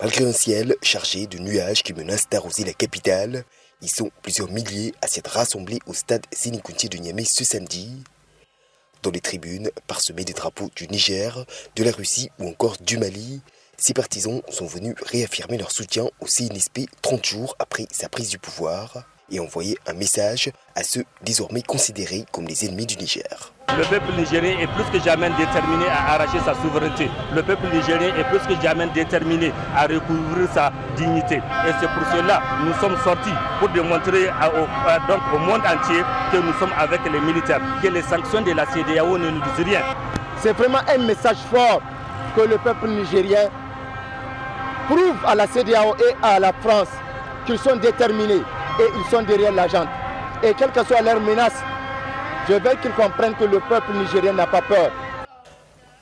Malgré un ciel chargé de nuages qui menacent d'arroser la capitale, ils sont plusieurs milliers à s'être rassemblés au stade Sénécountier de Niamey ce samedi. Dans les tribunes, parsemées des drapeaux du Niger, de la Russie ou encore du Mali, ces partisans sont venus réaffirmer leur soutien au CNSP 30 jours après sa prise du pouvoir et envoyer un message à ceux désormais considérés comme les ennemis du Niger. Le peuple nigérien est plus que jamais déterminé à arracher sa souveraineté. Le peuple nigérien est plus que jamais déterminé à recouvrir sa dignité. Et c'est pour cela que nous sommes sortis pour démontrer au monde entier que nous sommes avec les militaires, que les sanctions de la CEDEAO ne nous disent rien. C'est vraiment un message fort que le peuple nigérien prouve à la CEDEAO et à la France qu'ils sont déterminés et ils sont derrière la junte. Et quelle que soit leur menace, je veux qu'ils comprennent que le peuple nigérien n'a pas peur.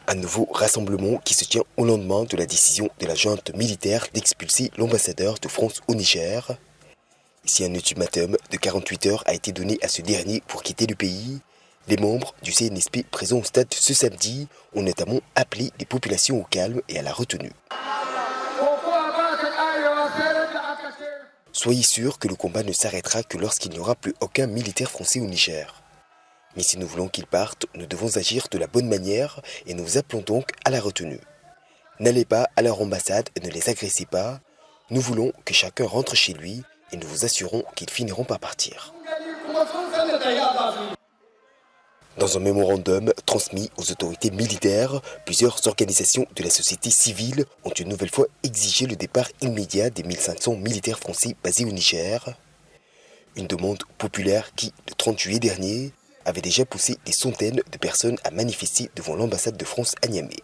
Un nouveau rassemblement qui se tient au lendemain de la décision de la junte militaire d'expulser l'ambassadeur de France au Niger. Si un ultimatum de 48 heures a été donné à ce dernier pour quitter le pays, les membres du CNSP présents au stade ce samedi ont notamment appelé les populations au calme et à la retenue. Soyez sûrs que le combat ne s'arrêtera que lorsqu'il n'y aura plus aucun militaire français au Niger. Mais si nous voulons qu'ils partent, nous devons agir de la bonne manière et nous vous appelons donc à la retenue. N'allez pas à leur ambassade et ne les agressez pas. Nous voulons que chacun rentre chez lui et nous vous assurons qu'ils finiront par partir. Dans un mémorandum transmis aux autorités militaires, plusieurs organisations de la société civile ont une nouvelle fois exigé le départ immédiat des 1500 militaires français basés au Niger. Une demande populaire qui, le 30 juillet dernier, avait déjà poussé des centaines de personnes à manifester devant l'ambassade de France à Niamey.